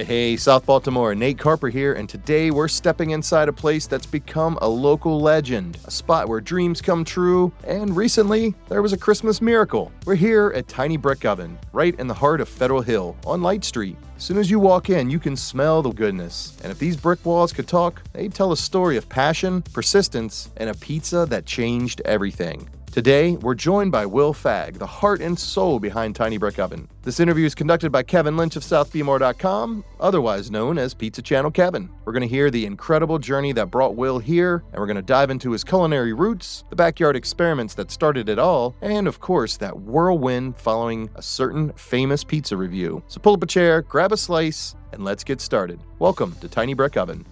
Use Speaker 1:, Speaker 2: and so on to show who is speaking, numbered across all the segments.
Speaker 1: Hey, South Baltimore, Nate Carper here, and today we're stepping inside a place that's become a local legend, a spot where dreams come true, and recently, there was a Christmas miracle. We're here at Tiny Brick Oven, right in the heart of Federal Hill, on Light Street. As soon as you walk in, you can smell the goodness, and if these brick walls could talk, they'd tell a story of passion, persistence, and a pizza that changed everything. Today, we're joined by Will Fagg, the heart and soul behind Tiny Brick Oven. This interview is conducted by Kevin Lynch of SouthBmore.com, otherwise known as Pizza Channel Kevin. We're going to hear the incredible journey that brought Will here, and we're going to dive into his culinary roots, the backyard experiments that started it all, and of course, that whirlwind following a certain famous pizza review. So pull up a chair, grab a slice, and let's get started. Welcome to Tiny Brick Oven.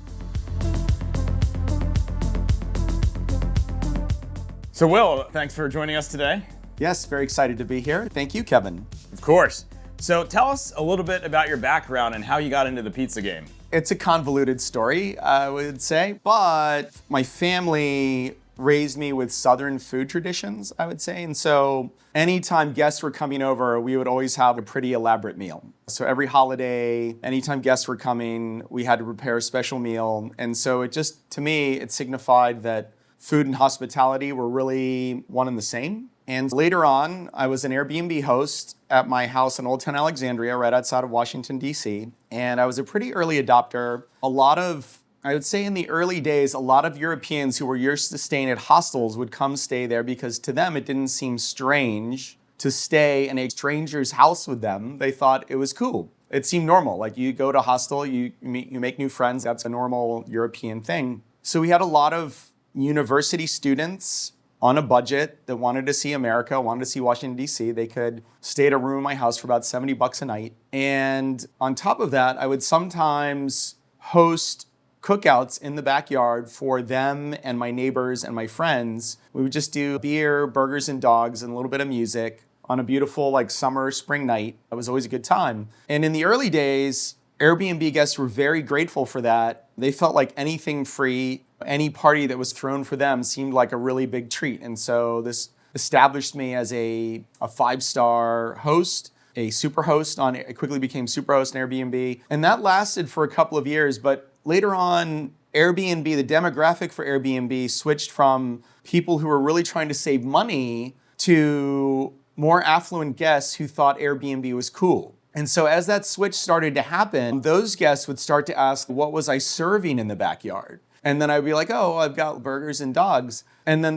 Speaker 2: So Will, thanks for joining us today.
Speaker 3: Yes, very excited to be here. Thank you, Kevin.
Speaker 2: Of course. So tell us a little bit about your background and how you got into the pizza game.
Speaker 3: It's a convoluted story, I would say, but my family raised me with Southern food traditions, I would say. And so anytime guests were coming over, we would always have a pretty elaborate meal. So every holiday, anytime guests were coming, we had to prepare a special meal. And so it just, to me, it signified that food and hospitality were really one and the same. And later on, I was an Airbnb host at my house in Old Town Alexandria, right outside of Washington, D.C. And I was a pretty early adopter. I would say in the early days, a lot of Europeans who were used to staying at hostels would come stay there because to them, it didn't seem strange to stay in a stranger's house with them. They thought it was cool. It seemed normal. Like you go to a hostel, you make new friends. That's a normal European thing. So we had a lot of university students on a budget that wanted to see America, wanted to see Washington, D.C. They could stay at a room in my house for about $70 a night. And on top of that, I would sometimes host cookouts in the backyard for them and my neighbors and my friends. We would just do beer, burgers, and dogs and a little bit of music on a beautiful summer, spring night. It was always a good time. And in the early days, Airbnb guests were very grateful for that. They felt like anything free, any party that was thrown for them seemed like a really big treat. And so this established me as a 5-star host, a super host it quickly became super host on Airbnb. And that lasted for a couple of years. But later on, Airbnb, the demographic for Airbnb switched from people who were really trying to save money to more affluent guests who thought Airbnb was cool. And so as that switch started to happen, those guests would start to ask, what was I serving in the backyard? And then I'd be like, oh, I've got burgers and dogs. And then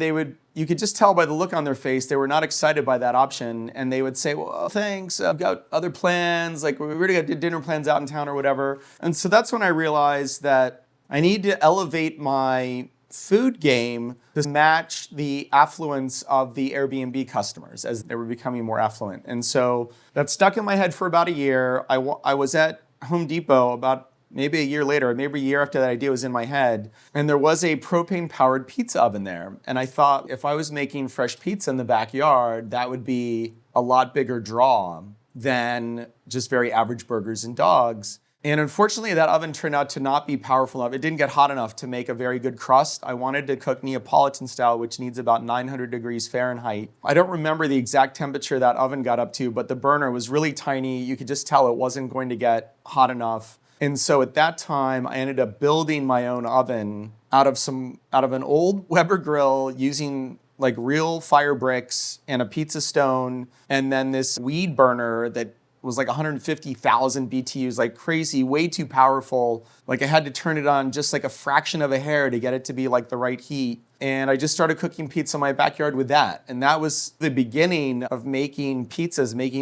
Speaker 3: you could just tell by the look on their face, they were not excited by that option. And they would say, well, thanks, I've got other plans. We already got dinner plans out in town or whatever. And so that's when I realized that I need to elevate my food game to match the affluence of the Airbnb customers as they were becoming more affluent. And so that stuck in my head for about a year. I was at Home Depot about maybe a year later, maybe a year after that idea was in my head, and there was a propane-powered pizza oven there. And I thought if I was making fresh pizza in the backyard, that would be a lot bigger draw than just very average burgers and dogs. And unfortunately, that oven turned out to not be powerful enough. It didn't get hot enough to make a very good crust. I wanted to cook Neapolitan style, which needs about 900 degrees Fahrenheit. I don't remember the exact temperature that oven got up to, but the burner was really tiny. You could just tell it wasn't going to get hot enough. And so at that time, I ended up building my own oven out of an old Weber grill using real fire bricks and a pizza stone, and then this weed burner that was 150,000 BTUs, crazy, way too powerful. I had to turn it on just a fraction of a hair to get it to be the right heat. And I just started cooking pizza in my backyard with that. And that was the beginning of making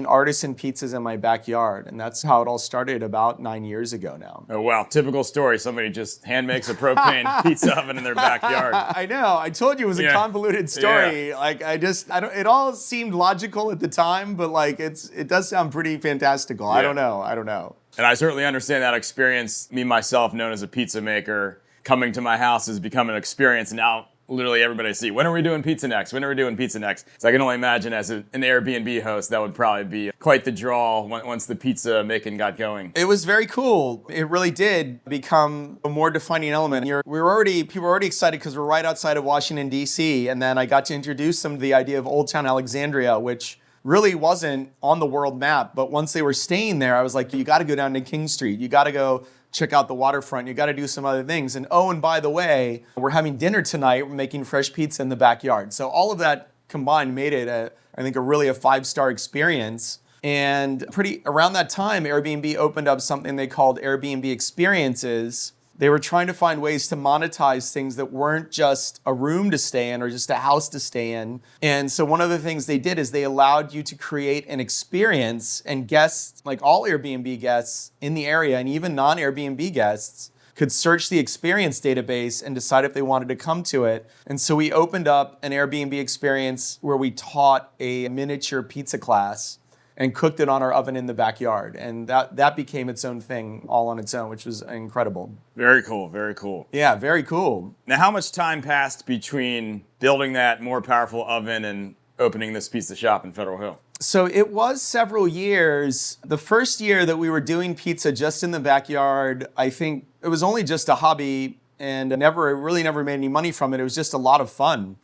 Speaker 3: artisan pizzas in my backyard. And that's how it all started about 9 years ago now.
Speaker 2: Oh, wow. Typical story. Somebody just hand makes a propane pizza oven in their backyard.
Speaker 3: I know. I told you it was a convoluted story.
Speaker 2: Yeah.
Speaker 3: It all seemed logical at the time, but it does sound pretty fantastical. Yeah. I don't know.
Speaker 2: And I certainly understand that experience. Me, myself, known as a pizza maker, coming to my house has become an experience. And now literally everybody I see, when are we doing pizza next? When are we doing pizza next? So I can only imagine as an Airbnb host, that would probably be quite the draw once the pizza making got going.
Speaker 3: It was very cool. It really did become a more defining element. People were already excited because we're right outside of Washington, D.C. And then I got to introduce them to the idea of Old Town Alexandria, which really wasn't on the world map. But once they were staying there, I was like, you got to go down to King Street. You got to go check out the waterfront. You got to do some other things. And oh, and by the way, we're having dinner tonight. We're making fresh pizza in the backyard. So all of that combined made it, I think, a really a 5-star experience. And pretty around that time, Airbnb opened up something they called Airbnb Experiences. They were trying to find ways to monetize things that weren't just a room to stay in or just a house to stay in. And so one of the things they did is they allowed you to create an experience, and guests, like all Airbnb guests in the area and even non-Airbnb guests, could search the experience database and decide if they wanted to come to it. And so we opened up an Airbnb experience where we taught a miniature pizza class and cooked it on our oven in the backyard. And that became its own thing all on its own, which was incredible.
Speaker 2: Very cool, very cool.
Speaker 3: Yeah, very cool.
Speaker 2: Now, how much time passed between building that more powerful oven and opening this pizza shop in Federal Hill?
Speaker 3: So it was several years. The first year that we were doing pizza just in the backyard, I think it was only just a hobby and really never made any money from it. It was just a lot of fun.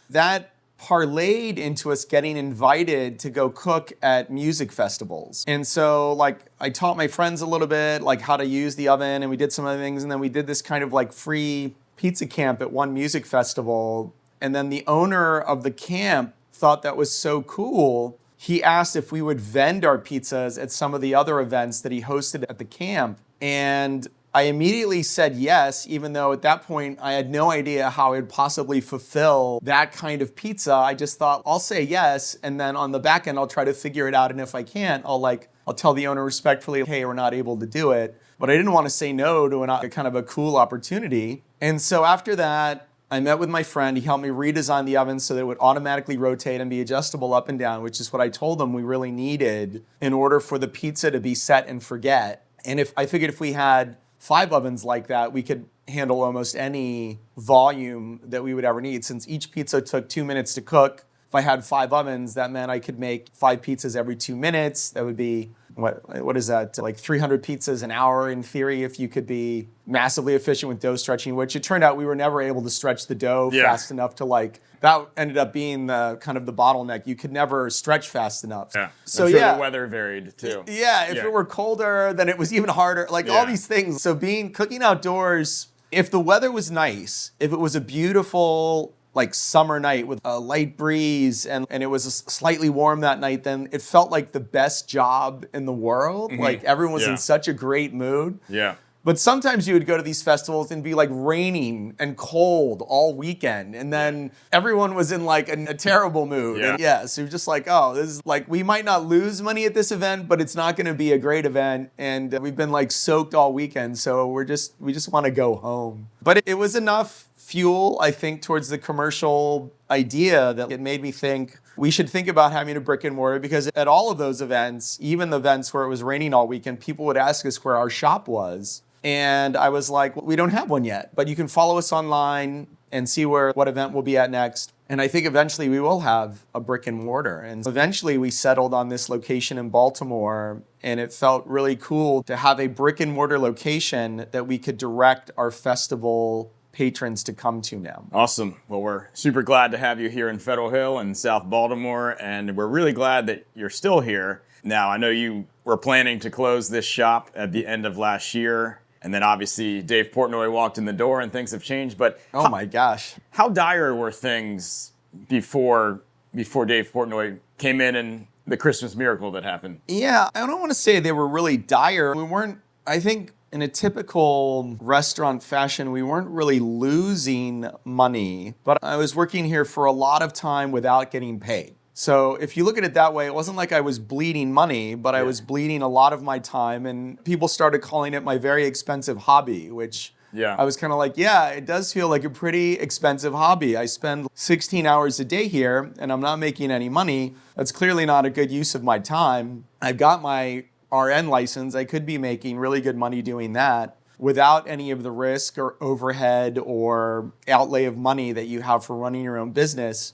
Speaker 3: That parlayed into us getting invited to go cook at music festivals. And so like I taught my friends a little bit like how to use the oven, and we did some other things, and then we did this kind of like free pizza camp at one music festival. And then the owner of the camp thought that was so cool. He asked if we would vend our pizzas at some of the other events that he hosted at the camp. And I immediately said yes, even though at that point I had no idea how I would possibly fulfill that kind of pizza. I just thought, I'll say yes, and then on the back end, I'll try to figure it out. And if I can't, I'll tell the owner respectfully, hey, we're not able to do it. But I didn't want to say no to a kind of a cool opportunity. And so after that, I met with my friend. He helped me redesign the oven so that it would automatically rotate and be adjustable up and down, which is what I told him we really needed in order for the pizza to be set and forget. And I figured if we had 5 ovens like that, we could handle almost any volume that we would ever need. Since each pizza took 2 minutes to cook, if I had 5 ovens, that meant I could make 5 pizzas every 2 minutes. That would be, what is that, like 300 pizzas an hour in theory, if you could be massively efficient with dough stretching, which it turned out we were never able to stretch the dough fast enough to that ended up being the kind of the bottleneck. You could never stretch fast enough.
Speaker 2: Yeah.
Speaker 3: So
Speaker 2: I'm sure the weather varied too.
Speaker 3: Yeah, if it were colder, then it was even harder. All these things. So cooking outdoors, if the weather was nice, if it was a beautiful summer night with a light breeze and it was slightly warm that night, then it felt like the best job in the world. Mm-hmm. Like everyone was in such a great mood.
Speaker 2: Yeah.
Speaker 3: But sometimes you would go to these festivals and be raining and cold all weekend. And then everyone was in a terrible mood.
Speaker 2: Yeah.
Speaker 3: And so you're just oh, this is we might not lose money at this event, but it's not going to be a great event. And we've been soaked all weekend. So we just want to go home. But it was enough fuel, I think, towards the commercial idea that it made me think we should think about having a brick and mortar, because at all of those events, even the events where it was raining all weekend, people would ask us where our shop was. And I was like, well, we don't have one yet, but you can follow us online and see what event we'll be at next. And I think eventually we will have a brick and mortar. And eventually we settled on this location in Baltimore, and it felt really cool to have a brick and mortar location that we could direct our festival patrons to come to now.
Speaker 2: Awesome. Well, we're super glad to have you here in Federal Hill and South Baltimore, and we're really glad that you're still here. Now, I know you were planning to close this shop at the end of last year, and then obviously Dave Portnoy walked in the door and things have changed, but
Speaker 3: oh my gosh.
Speaker 2: How dire were things before Dave Portnoy came in and the Christmas miracle that happened?
Speaker 3: Yeah, I don't want to say they were really dire. We weren't, I think, in a typical restaurant fashion, we weren't really losing money, but I was working here for a lot of time without getting paid. So if you look at it that way, it wasn't like I was bleeding money, but I was bleeding a lot of my time, and people started calling it my very expensive hobby, which I was kind of it does feel like a pretty expensive hobby. I spend 16 hours a day here and I'm not making any money. That's clearly not a good use of my time. I've got my RN license. I could be making really good money doing that without any of the risk or overhead or outlay of money that you have for running your own business.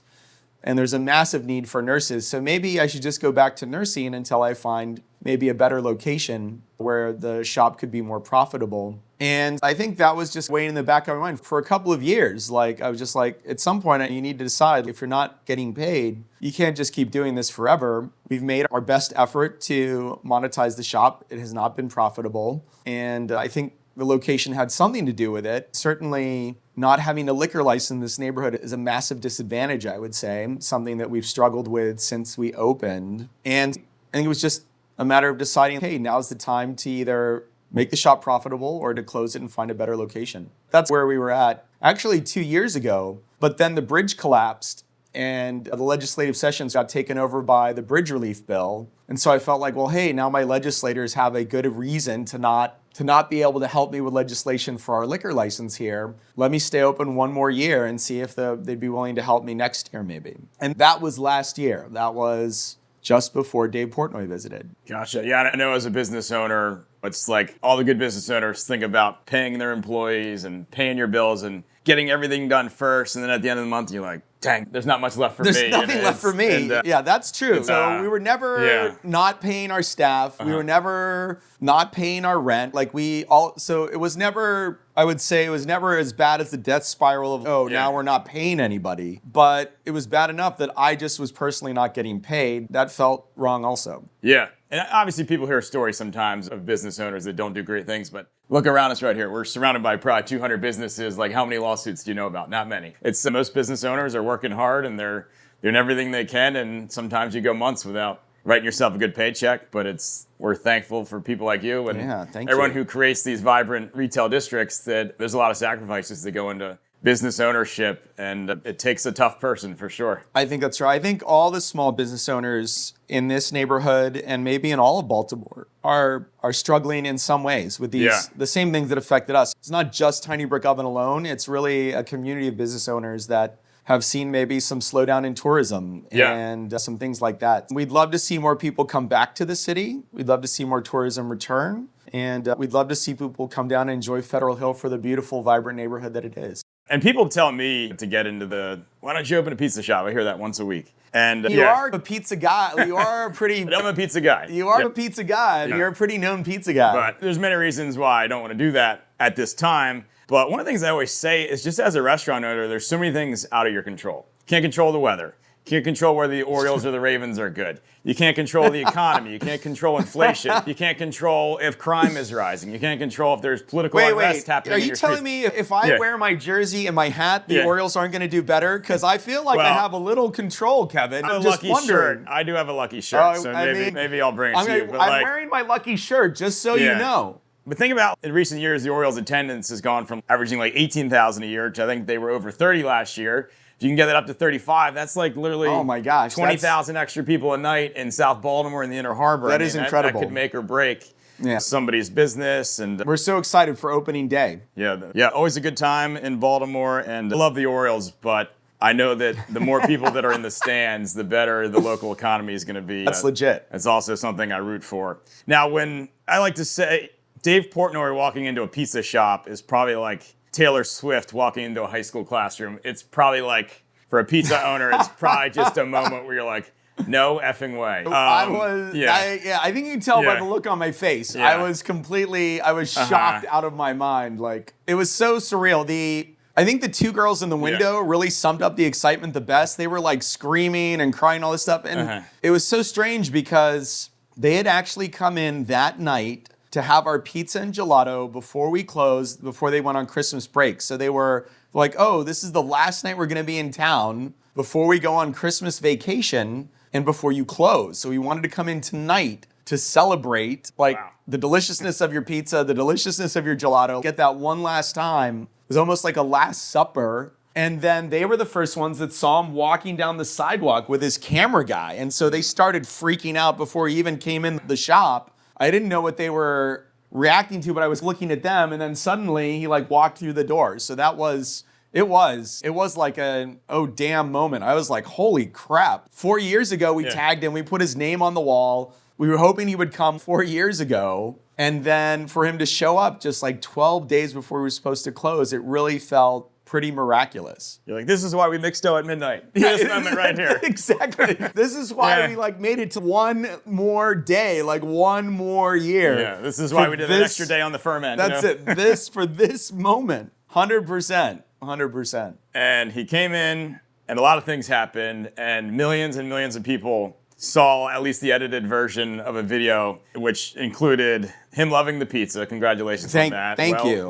Speaker 3: And there's a massive need for nurses. So maybe I should just go back to nursing until I find maybe a better location where the shop could be more profitable. And I think that was just weighing in the back of my mind for a couple of years. Like, I was just like, at some point, you need to decide if you're not getting paid, you can't just keep doing this forever. We've made our best effort to monetize the shop. It has not been profitable. And I think the location had something to do with it. Certainly, not having a liquor license in this neighborhood is a massive disadvantage, I would say, something that we've struggled with since we opened. And I think it was just a matter of deciding, hey, now's the time to either make the shop profitable or to close it and find a better location. That's where we were at actually 2 years ago. But then the bridge collapsed and the legislative sessions got taken over by the bridge relief bill. And so I felt like, well, hey, now my legislators have a good reason to not be able to help me with legislation for our liquor license here. Let me stay open one more year and see if they'd be willing to help me next year maybe. And that was last year. That was just before Dave Portnoy visited.
Speaker 2: Gotcha. Yeah, I know as a business owner, it's like all the good business owners think about paying their employees and paying your bills and getting everything done first. And then at the end of the month, you're like, dang, there's not much left for me.
Speaker 3: There's nothing left for me. Yeah, that's true. So we were never not paying our staff. We were never not paying our rent. So it was never, I would say it was never as bad as the death spiral of, now we're not paying anybody. But it was bad enough that I just was personally not getting paid. That felt wrong also.
Speaker 2: Yeah. And obviously people hear stories sometimes of business owners that don't do great things, but look around us right here. We're surrounded by probably 200 businesses. Like, how many lawsuits do you know about? Not many. It's most business owners are working hard and they're doing everything they can. And sometimes you go months without writing yourself a good paycheck, but we're thankful for people like you and everyone who creates these vibrant retail districts that there's a lot of sacrifices that go into business ownership, and it takes a tough person for sure.
Speaker 3: I think that's right. I think all the small business owners in this neighborhood and maybe in all of Baltimore are struggling in some ways with the same things that affected us. It's not just Tiny Brick Oven alone. It's really a community of business owners that have seen maybe some slowdown in tourism and some things like that. We'd love to see more people come back to the city. We'd love to see more tourism return. And we'd love to see people come down and enjoy Federal Hill for the beautiful, vibrant neighborhood that it is.
Speaker 2: And people tell me to get into why don't you open a pizza shop? I hear that once a week. And
Speaker 3: you are a pizza guy. You are
Speaker 2: I'm a pizza guy.
Speaker 3: You are a pizza guy. You're a pretty known pizza guy.
Speaker 2: But there's many reasons why I don't want to do that at this time. But one of the things I always say is just as a restaurant owner, there's so many things out of your control. Can't control the weather. Can't control whether the Orioles or the Ravens are good. You can't control the economy. You can't control inflation. You can't control if crime is rising. You can't control if there's political unrest happening.
Speaker 3: Are you telling me if I wear my jersey and my hat, the Orioles aren't going to do better? Because I feel like I have a little control, Kevin. I'm just wondering.
Speaker 2: Shirt. I do have a lucky shirt, so maybe I'll bring it to you. But
Speaker 3: I'm wearing my lucky shirt, just so you know.
Speaker 2: But think about, in recent years, the Orioles' attendance has gone from averaging like 18,000 a year to I think they were over 30 last year. If you can get that up to 35, that's like literally 20,000 extra people a night in South Baltimore and the Inner Harbor.
Speaker 3: That is incredible.
Speaker 2: That could make or break somebody's business. And
Speaker 3: we're so excited for opening day.
Speaker 2: Yeah, always a good time in Baltimore, and I love the Orioles, but I know that the more people that are in the stands, the better the local economy is going to be.
Speaker 3: That's legit.
Speaker 2: It's also something I root for. Now, when I like to say Dave Portnoy walking into a pizza shop is probably like Taylor Swift walking into a high school classroom. It's probably like, for a pizza owner, it's probably just a moment where you're like, no effing way.
Speaker 3: I think you can tell by the look on my face. I was shocked out of my mind. Like, it was so surreal. I think the two girls in the window really summed up the excitement the best. They were like screaming and crying, all this stuff. And it was so strange because they had actually come in that night to have our pizza and gelato before we closed, before they went on Christmas break. So they were like, oh, this is the last night we're going to be in town before we go on Christmas vacation and before you close. So we wanted to come in tonight to celebrate the deliciousness of your pizza, the deliciousness of your gelato. Get that one last time. It was almost like a last supper. And then they were the first ones that saw him walking down the sidewalk with his camera guy. And so they started freaking out before he even came in the shop. I didn't know what they were reacting to, but I was looking at them, and then suddenly he walked through the door. So it was like an oh damn moment. I was like, holy crap. 4 years ago we tagged him, we put his name on the wall. We were hoping he would come 4 years ago. And then for him to show up just like 12 days before we were supposed to close, it really felt pretty miraculous.
Speaker 2: You're like, this is why we mix dough at midnight. This moment right here.
Speaker 3: Exactly. This is why we like made it to one more day, like one more year.
Speaker 2: Yeah, this is why we did an extra day on the ferment.
Speaker 3: That's it. This for this moment, 100%, 100%.
Speaker 2: And he came in, and a lot of things happened, and millions of people saw at least the edited version of a video, which included him loving the pizza. Congratulations on that.
Speaker 3: Thank you.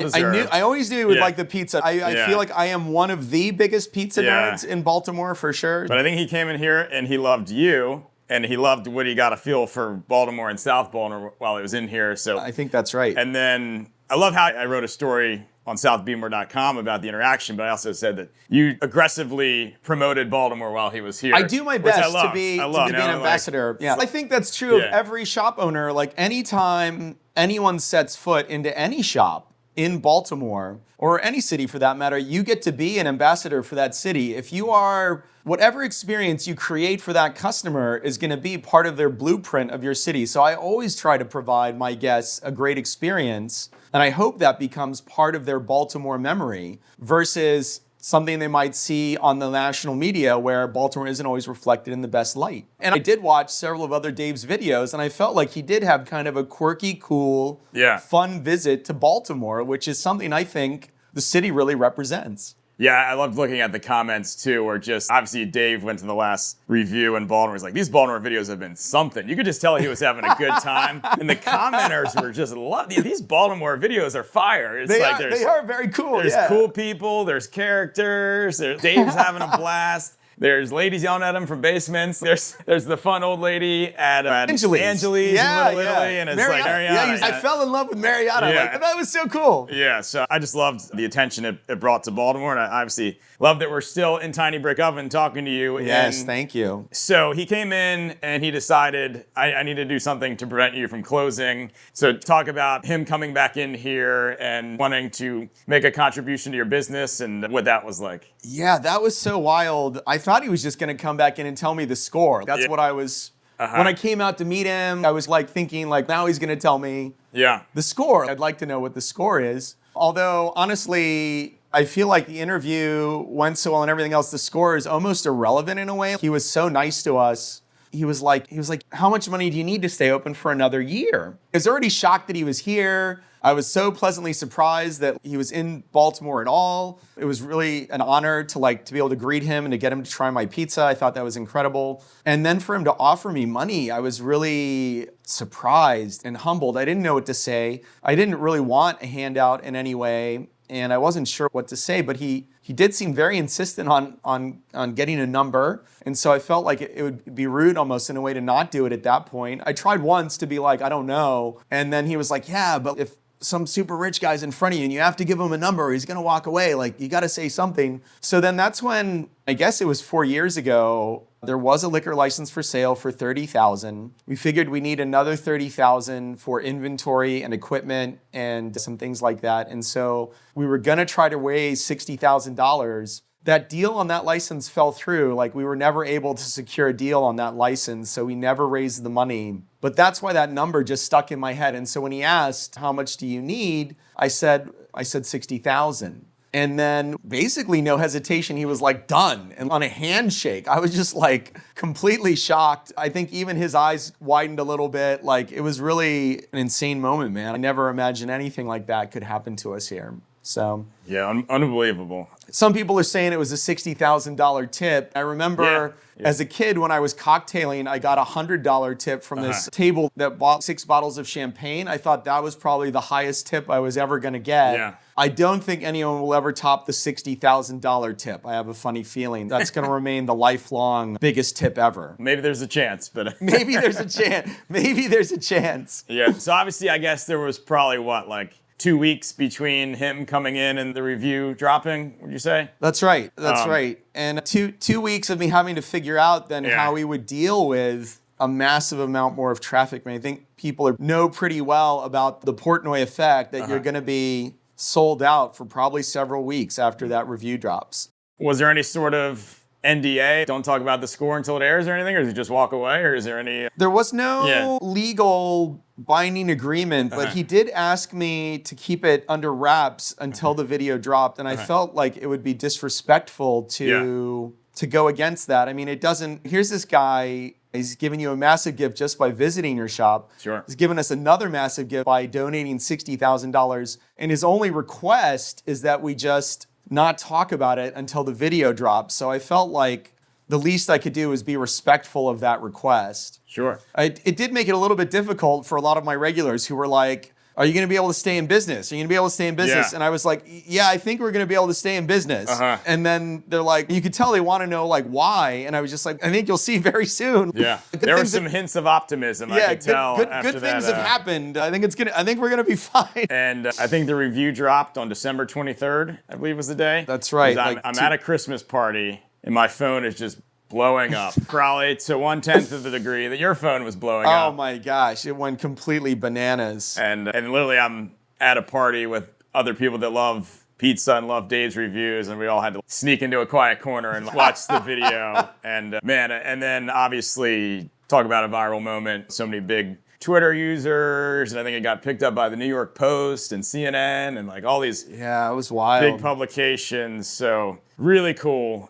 Speaker 3: I always knew he would like the pizza. I feel like I am one of the biggest pizza nerds in Baltimore for sure.
Speaker 2: But I think he came in here and he loved you, and he loved what he got a feel for Baltimore and South Baltimore while he was in here. So
Speaker 3: I think that's right.
Speaker 2: And then I love how I wrote a story on southbeamer.com about the interaction, but I also said that you aggressively promoted Baltimore while he was here.
Speaker 3: I do my best to be an ambassador.
Speaker 2: Like,
Speaker 3: I think that's true of every shop owner. Like anytime anyone sets foot into any shop in Baltimore, or any city for that matter, you get to be an ambassador for that city. If you are, whatever experience you create for that customer is going to be part of their blueprint of your city. So I always try to provide my guests a great experience, and I hope that becomes part of their Baltimore memory versus something they might see on the national media where Baltimore isn't always reflected in the best light. And I did watch several of other Dave's videos, and I felt like he did have kind of a quirky, cool, fun visit to Baltimore, which is something I think the city really represents.
Speaker 2: Yeah, I loved looking at the comments too, where just obviously Dave went to the last review in Baltimore. He's like, these Baltimore videos have been something. You could just tell he was having a good time. And the commenters were just these Baltimore videos are fire.
Speaker 3: They are very cool.
Speaker 2: There's cool people, there's characters, Dave's having a blast. There's ladies yelling at him from basements. There's the fun old lady at Angeli's in Little Italy, and it's like Mariana.
Speaker 3: I fell in love with Mariana. Like, that was so cool.
Speaker 2: Yeah, so I just loved the attention it brought to Baltimore, and I obviously love that we're still in Tiny Brick Oven talking to you.
Speaker 3: Yes,
Speaker 2: and
Speaker 3: thank you.
Speaker 2: So he came in and he decided, I need to do something to prevent you from closing. So talk about him coming back in here and wanting to make a contribution to your business and what that was like.
Speaker 3: Yeah, that was so wild. I thought he was just going to come back in and tell me the score. That's what I was... When I came out to meet him, I was like thinking like, now he's going to tell me the score. I'd like to know what the score is. Although, honestly, I feel like the interview went so well and everything else, the score is almost irrelevant in a way. He was so nice to us. He was like, how much money do you need to stay open for another year? I was already shocked that he was here. I was so pleasantly surprised that he was in Baltimore at all. It was really an honor to be able to greet him and to get him to try my pizza. I thought that was incredible. And then for him to offer me money, I was really surprised and humbled. I didn't know what to say. I didn't really want a handout in any way, and I wasn't sure what to say, but he did seem very insistent on getting a number. And so I felt like it would be rude almost in a way to not do it at that point. I tried once to be like, I don't know. And then he was like, yeah, but if some super rich guy's in front of you and you have to give him a number or he's going to walk away, like you got to say something. So then that's when, I guess it was 4 years ago, there was a liquor license for sale for $30,000. We figured we need another $30,000 for inventory and equipment and some things like that. And so we were going to try to raise $60,000. That deal on that license fell through. Like we were never able to secure a deal on that license, so we never raised the money. But that's why that number just stuck in my head. And so when he asked, how much do you need? I said 60,000. And then basically no hesitation, he was like, done. And on a handshake, I was just like completely shocked. I think even his eyes widened a little bit. Like it was really an insane moment, man. I never imagined anything like that could happen to us here. So
Speaker 2: yeah, unbelievable.
Speaker 3: Some people are saying it was a $60,000 tip. I remember as a kid when I was cocktailing, I got a $100 tip from this table that bought 6 bottles of champagne. I thought that was probably the highest tip I was ever going to get.
Speaker 2: Yeah.
Speaker 3: I don't think anyone will ever top the $60,000 tip. I have a funny feeling that's going to remain the lifelong biggest tip ever.
Speaker 2: Maybe there's a chance, but
Speaker 3: maybe there's a chance. Maybe there's a chance.
Speaker 2: Yeah. So obviously, I guess there was probably 2 weeks between him coming in and the review dropping, would you say?
Speaker 3: That's right. That's right. And two weeks of me having to figure out then how we would deal with a massive amount more of traffic. I mean, I think people know pretty well about the Portnoy effect, that you're going to be sold out for probably several weeks after that review drops.
Speaker 2: Was there any sort of NDA? Don't talk about the score until it airs or anything? Or does he just walk away? Or is there any...
Speaker 3: There was no legal binding agreement, but he did ask me to keep it under wraps until the video dropped. And I felt like it would be disrespectful to go against that. I mean, it doesn't... Here's this guy... He's giving you a massive gift just by visiting your shop.
Speaker 2: Sure.
Speaker 3: He's given us another massive gift by donating $60,000. And his only request is that we just not talk about it until the video drops. So I felt like the least I could do is be respectful of that request.
Speaker 2: Sure.
Speaker 3: It did make it a little bit difficult for a lot of my regulars who were like, are you going to be able to stay in business? Are you going to be able to stay in business?
Speaker 2: Yeah.
Speaker 3: And I was like, yeah, I think we're going to be able to stay in business. And then they're like, you could tell they want to know like why. And I was just like, I think you'll see very soon.
Speaker 2: Yeah. There were some hints of optimism, I could tell.
Speaker 3: Good things have happened. I think we're going to be fine.
Speaker 2: And I think the review dropped on December 23rd, I believe was the day.
Speaker 3: That's right.
Speaker 2: I'm at a Christmas party and my phone is just blowing up. Probably to 1/10 of the degree that your phone was blowing up.
Speaker 3: Oh my gosh, it went completely bananas.
Speaker 2: And literally I'm at a party with other people that love pizza and love Dave's reviews, and we all had to sneak into a quiet corner and watch the video. And and then obviously talk about a viral moment. So many big Twitter users, and I think it got picked up by the New York Post and CNN and like all these
Speaker 3: it was wild.
Speaker 2: Big publications. So really cool.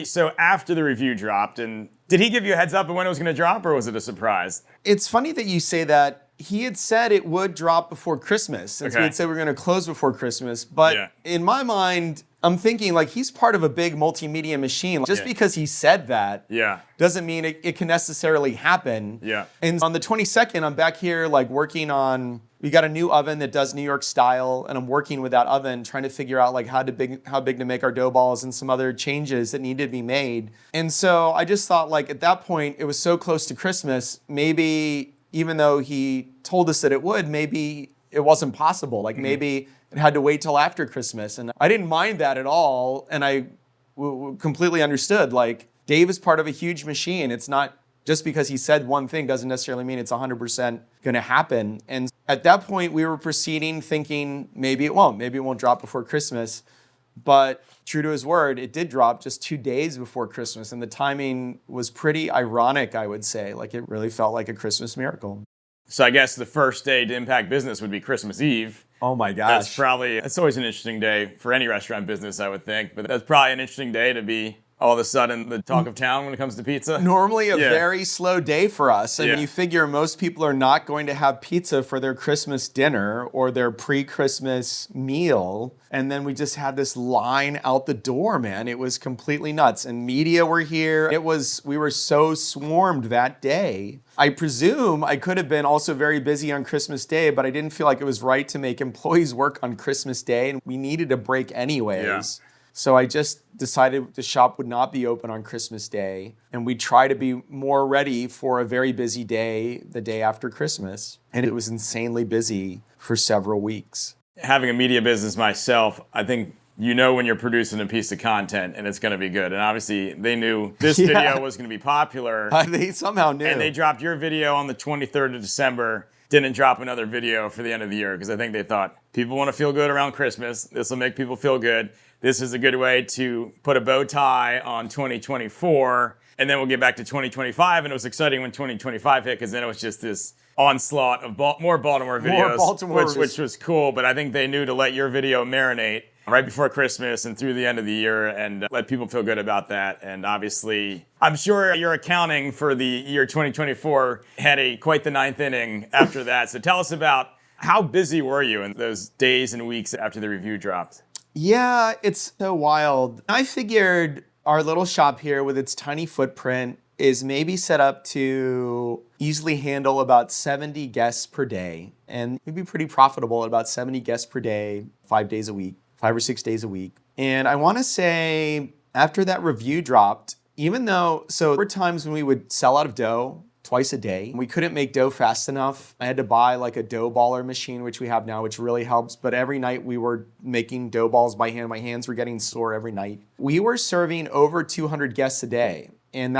Speaker 2: So after the review dropped, and did he give you a heads up of when it was going to drop, or was it a surprise?
Speaker 3: It's funny that you say that. He had said it would drop before Christmas, since we had said we were going to close before Christmas. But in my mind, I'm thinking like he's part of a big multimedia machine. Just because he said that doesn't mean it can necessarily happen.
Speaker 2: Yeah.
Speaker 3: And on the 22nd, I'm back here like working on, we got a new oven that does New York style, and I'm working with that oven, trying to figure out like how big to make our dough balls and some other changes that needed to be made. And so I just thought like at that point, it was so close to Christmas, maybe even though he told us that it would, maybe it wasn't possible. Like maybe it had to wait till after Christmas. And I didn't mind that at all. And I completely understood, like Dave is part of a huge machine. It's not just because he said one thing doesn't necessarily mean it's 100% going to happen. And at that point we were proceeding thinking maybe it won't drop before Christmas. But true to his word, it did drop just 2 days before Christmas. And the timing was pretty ironic, I would say. Like it really felt like a Christmas miracle.
Speaker 2: So I guess the first day to impact business would be Christmas Eve.
Speaker 3: Oh my gosh.
Speaker 2: It's always an interesting day for any restaurant business, I would think. But that's probably an interesting day to be all of a sudden the talk of town when it comes to pizza.
Speaker 3: Normally a very slow day for us. I mean,
Speaker 2: Yeah.
Speaker 3: you figure most people are not going to have pizza for their Christmas dinner or their pre-Christmas meal. And then we just had this line out the door, man. It was completely nuts. And media were here. We were so swarmed that day. I presume I could have been also very busy on Christmas Day, but I didn't feel like it was right to make employees work on Christmas Day. And we needed a break anyways.
Speaker 2: Yeah.
Speaker 3: So I just decided the shop would not be open on Christmas Day, and we'd try to be more ready for a very busy day, the day after Christmas. And it was insanely busy for several weeks.
Speaker 2: Having a media business myself, I think you know when you're producing a piece of content and it's going to be good. And obviously they knew this video was going to be popular.
Speaker 3: They somehow knew.
Speaker 2: And they dropped your video on the 23rd of December. Didn't drop another video for the end of the year because I think they thought people want to feel good around Christmas. This will make people feel good. This is a good way to put a bow tie on 2024, and then we'll get back to 2025. And it was exciting when 2025 hit because then it was just this onslaught of more Baltimore videos, which was cool. But I think they knew to let your video marinate right before Christmas and through the end of the year and let people feel good about that. And obviously, I'm sure your accounting for the year 2024 had quite the ninth inning after that. So tell us about how busy were you in those days and weeks after the review dropped?
Speaker 3: Yeah, it's so wild. I figured our little shop here with its tiny footprint is maybe set up to easily handle about 70 guests per day. And we'd be pretty profitable at about 70 guests per day, 5 days a week, 5 or 6 days a week. And I want to say after that review dropped, there were times when we would sell out of dough twice a day. We couldn't make dough fast enough. I had to buy like a dough baller machine, which we have now, which really helps. But every night we were making dough balls by hand. My hands were getting sore every night. We were serving over 200 guests a day. And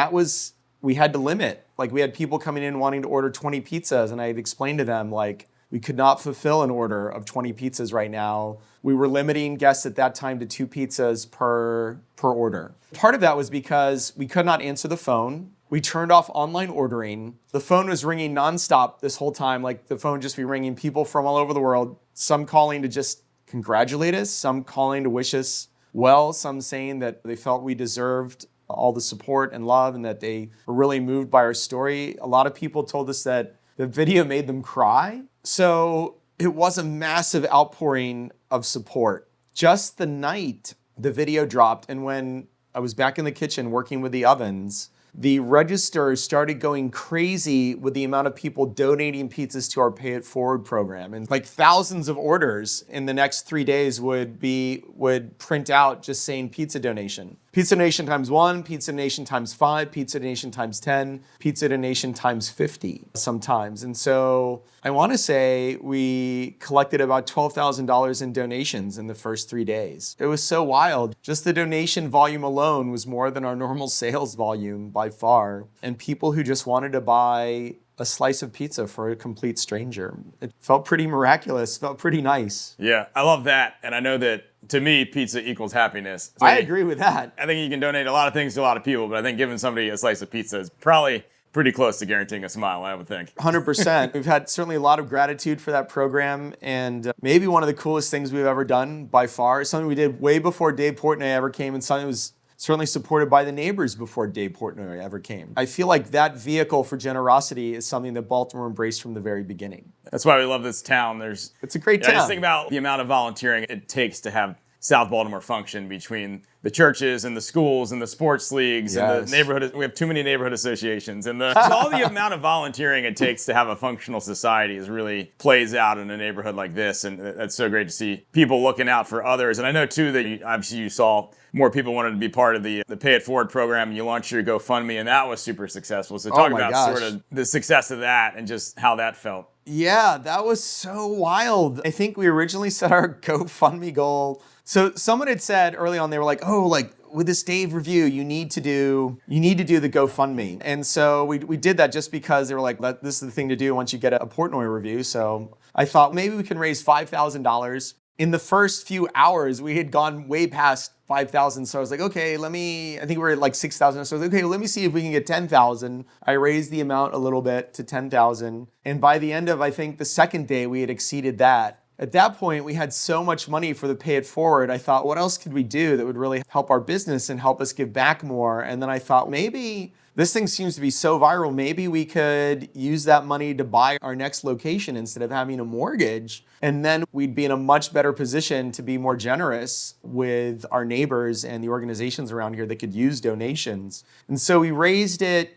Speaker 3: we had to limit. Like we had people coming in wanting to order 20 pizzas. And I had explained to them like, we could not fulfill an order of 20 pizzas right now. We were limiting guests at that time to 2 pizzas per order. Part of that was because we could not answer the phone. We turned off online ordering. The phone was ringing nonstop this whole time, like the phone just be ringing, people from all over the world, some calling to just congratulate us, some calling to wish us well, some saying that they felt we deserved all the support and love and that they were really moved by our story. A lot of people told us that the video made them cry. So it was a massive outpouring of support. Just the night the video dropped and when I was back in the kitchen working with the ovens, the register started going crazy with the amount of people donating pizzas to our Pay It Forward program. And like thousands of orders in the next 3 days would print out just saying pizza donation. Pizza donation times 1, pizza donation times 5, pizza donation times 10, pizza donation times 50 sometimes. And so I want to say we collected about $12,000 in donations in the first 3 days. It was so wild. Just the donation volume alone was more than our normal sales volume by far. And people who just wanted to buy a slice of pizza for a complete stranger. It felt pretty miraculous, felt pretty nice.
Speaker 2: Yeah, I love that. And I know that to me, pizza equals happiness. So
Speaker 3: I agree with that.
Speaker 2: I think you can donate a lot of things to a lot of people, but I think giving somebody a slice of pizza is probably pretty close to guaranteeing a smile, I would think.
Speaker 3: 100%. We've had certainly a lot of gratitude for that program, and maybe one of the coolest things we've ever done by far. Something we did way before Dave Portnoy ever came, and something that was certainly supported by the neighbors before Dave Portnoy ever came. I feel like that vehicle for generosity is something that Baltimore embraced from the very beginning.
Speaker 2: That's why we love this town.
Speaker 3: It's a great
Speaker 2: I
Speaker 3: town.
Speaker 2: just think about the amount of volunteering it takes to have South Baltimore function between the churches and the schools and the sports leagues and the neighborhood. We have too many neighborhood associations. And so all the amount of volunteering it takes to have a functional society is really plays out in a neighborhood like this. And that's so great to see people looking out for others. And I know, too, that obviously you saw more people wanted to be part of the Pay It Forward program. You launched your GoFundMe, and that was super successful. So talk about sort of the success of that and just how that felt.
Speaker 3: Yeah, that was so wild. I think we originally set our GoFundMe goal. So someone had said early on, they were like, oh, like with this Dave review, you need to do the GoFundMe. And so we did that just because they were like, this is the thing to do once you get a Portnoy review. So I thought maybe we can raise $5,000. In the first few hours, we had gone way past 5,000. So I was like, okay, I think we were at like 6,000. So I was like, okay, let me see if we can get 10,000. I raised the amount a little bit to 10,000. And by the end of, I think, the second day, we had exceeded that. At that point, we had so much money for the Pay It Forward. I thought, what else could we do that would really help our business and help us give back more? And then I thought, maybe this thing seems to be so viral. Maybe we could use that money to buy our next location instead of having a mortgage. And then we'd be in a much better position to be more generous with our neighbors and the organizations around here that could use donations. And so we raised it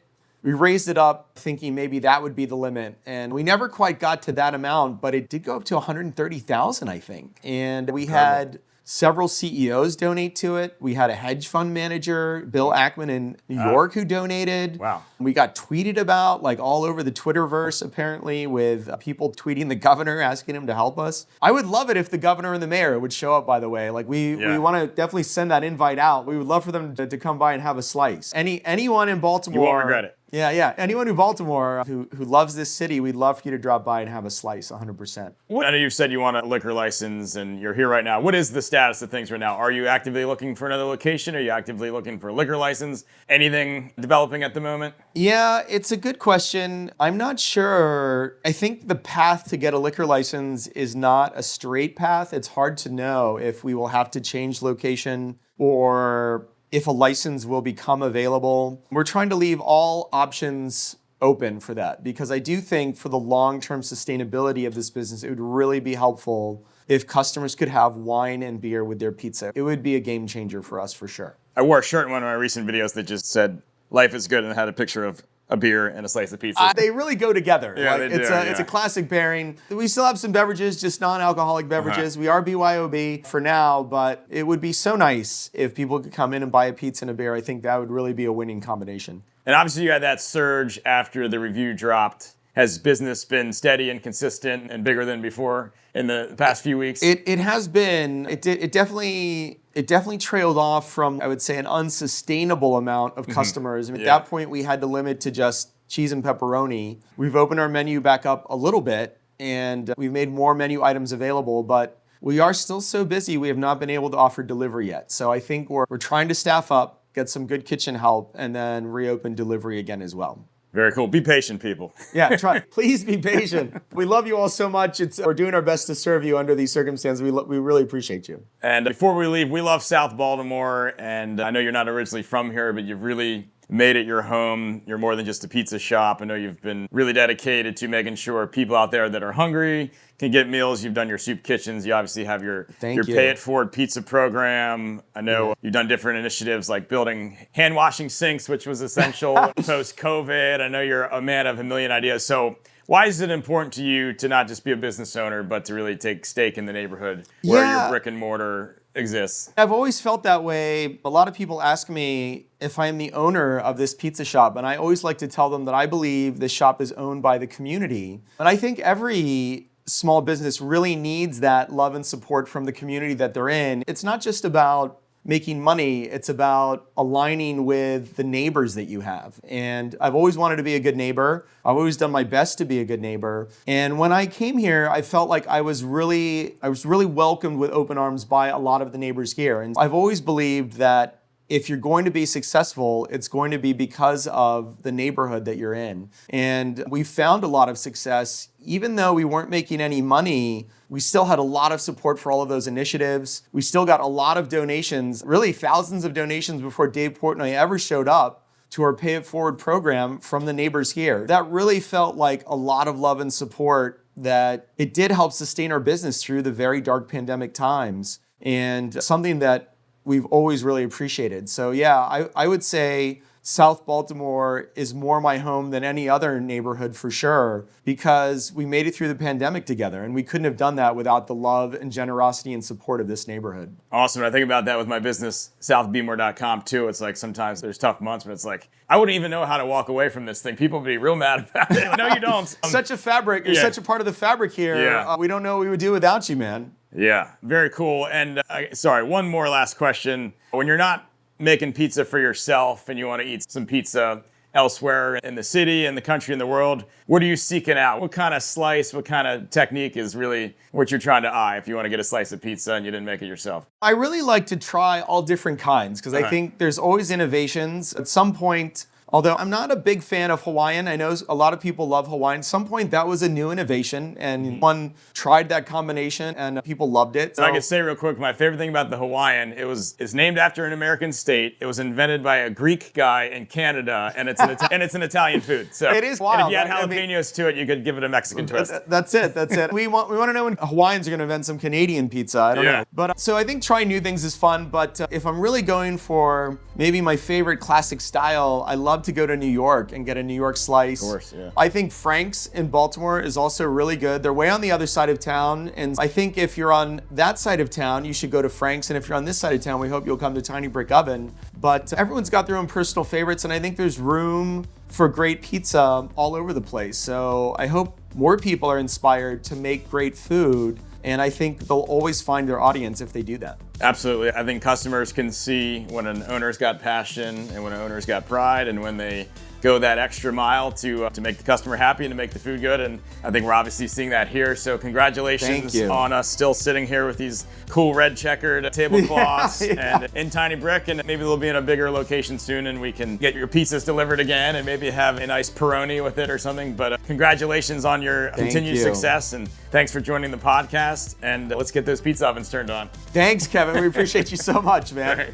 Speaker 3: up thinking maybe that would be the limit. And we never quite got to that amount, but it did go up to 130,000, I think. And we had several CEOs donate to it. We had a hedge fund manager, Bill Ackman in New York, who donated.
Speaker 2: Wow.
Speaker 3: We got tweeted about like all over the Twitterverse, apparently, with people tweeting the governor, asking him to help us. I would love it if the governor and the mayor would show up, by the way. Like we want to definitely send that invite out. We would love for them to come by and have a slice. Anyone in Baltimore.
Speaker 2: You won't regret it.
Speaker 3: Yeah. Anyone in Baltimore who loves this city, we'd love for you to drop by and have a slice, 100%.
Speaker 2: I know you've said you want a liquor license and you're here right now. What is the status of things right now? Are you actively looking for another location? Are you actively looking for a liquor license? Anything developing at the moment?
Speaker 3: Yeah, it's a good question. I'm not sure. I think the path to get a liquor license is not a straight path. It's hard to know if we will have to change location or if a license will become available. We're trying to leave all options open for that because I do think for the long-term sustainability of this business, it would really be helpful if customers could have wine and beer with their pizza. It would be a game changer for us for sure.
Speaker 2: I wore a shirt in one of my recent videos that just said, "Life is good," and it had a picture of a beer and a slice of pizza.
Speaker 3: They really go together.
Speaker 2: Yeah, they do.
Speaker 3: It's a classic pairing. We still have some beverages, just non-alcoholic beverages. We are BYOB for now, but it would be so nice if people could come in and buy a pizza and a beer. I think that would really be a winning combination.
Speaker 2: And obviously you had that surge after the review dropped. Has business been steady and consistent and bigger than before in the past few weeks?
Speaker 3: It has been. It definitely trailed off from, I would say, an unsustainable amount of customers. And at that point, we had to limit to just cheese and pepperoni. We've opened our menu back up a little bit, and we've made more menu items available, but we are still so busy, we have not been able to offer delivery yet. So I think we're trying to staff up, get some good kitchen help, and then reopen delivery again as well.
Speaker 2: Very cool. Be patient, people.
Speaker 3: Yeah, please be patient. We love you all so much. We're doing our best to serve you under these circumstances. We really appreciate you.
Speaker 2: And before we leave, we love South Baltimore, and I know you're not originally from here, but you've really made it your home. You're more than just a pizza shop. I know you've been really dedicated to making sure people out there that are hungry can get meals. You've done your soup kitchens. You obviously have your Pay It Forward pizza program. I know you've done different initiatives like building hand washing sinks, which was essential post-COVID. I know you're a man of a million ideas. So why is it important to you to not just be a business owner, but to really take stake in the neighborhood where your brick and mortar exists?
Speaker 3: I've always felt that way. A lot of people ask me if I'm the owner of this pizza shop, and I always like to tell them that I believe this shop is owned by the community. And I think every small business really needs that love and support from the community that they're in. It's not just about making money, it's about aligning with the neighbors that you have. And I've always wanted to be a good neighbor. I've always done my best to be a good neighbor. And when I came here, I felt like I was really welcomed with open arms by a lot of the neighbors here. And I've always believed that if you're going to be successful, it's going to be because of the neighborhood that you're in. And we found a lot of success. Even though we weren't making any money, we still had a lot of support for all of those initiatives. We still got a lot of donations, really thousands of donations before Dave Portnoy ever showed up to our Pay It Forward program from the neighbors here. That really felt like a lot of love and support, that it did help sustain our business through the very dark pandemic times, and something that we've always really appreciated. So yeah, I would say South Baltimore is more my home than any other neighborhood for sure, because we made it through the pandemic together, and we couldn't have done that without the love and generosity and support of this neighborhood.
Speaker 2: Awesome. I think about that with my business, southbeemore.com too. It's like sometimes there's tough months, but it's like, I wouldn't even know how to walk away from this thing. People would be real mad about it. No, you don't.
Speaker 3: Such a fabric. You're such a part of the fabric here.
Speaker 2: Yeah.
Speaker 3: We don't know what we would do without you, man.
Speaker 2: Yeah, very cool. And sorry, one more last question. When you're not making pizza for yourself and you want to eat some pizza elsewhere in the city, in the country, in the world, what are you seeking out? What kind of slice, what kind of technique is really what you're trying to eye if you want to get a slice of pizza and you didn't make it yourself?
Speaker 3: I really like to try all different kinds, because I think there's always innovations. At some point, although I'm not a big fan of Hawaiian, I know a lot of people love Hawaiian. At some point, that was a new innovation, and one tried that combination, and people loved it.
Speaker 2: So I can say real quick, my favorite thing about the Hawaiian, it's named after an American state. It was invented by a Greek guy in Canada, and it's an Italian food. So
Speaker 3: it is wild.
Speaker 2: And if you add jalapenos to it, you could give it a Mexican twist.
Speaker 3: That's it. We want to know when Hawaiians are going to invent some Canadian pizza. I don't know. But so I think trying new things is fun. But if I'm really going for maybe my favorite classic style, I love to go to New York and get a New York slice.
Speaker 2: Of course, yeah.
Speaker 3: I think Frank's in Baltimore is also really good. They're way on the other side of town, and I think if you're on that side of town, you should go to Frank's, and if you're on this side of town, we hope you'll come to Tiny Brick Oven. But everyone's got their own personal favorites, and I think there's room for great pizza all over the place. So I hope more people are inspired to make great food, and I think they'll always find their audience if they do that.
Speaker 2: Absolutely. I think customers can see when an owner's got passion and when an owner's got pride, and when they go that extra mile to make the customer happy and to make the food good. And I think we're obviously seeing that here. So congratulations on us still sitting here with these cool red checkered tablecloths and in Tiny Brick. And maybe we'll be in a bigger location soon and we can get your pizzas delivered again and maybe have a nice Peroni with it or something. But congratulations on your continued success. And thanks for joining the podcast. And let's get those pizza ovens turned on.
Speaker 3: Thanks, Kevin. We appreciate you so much, man.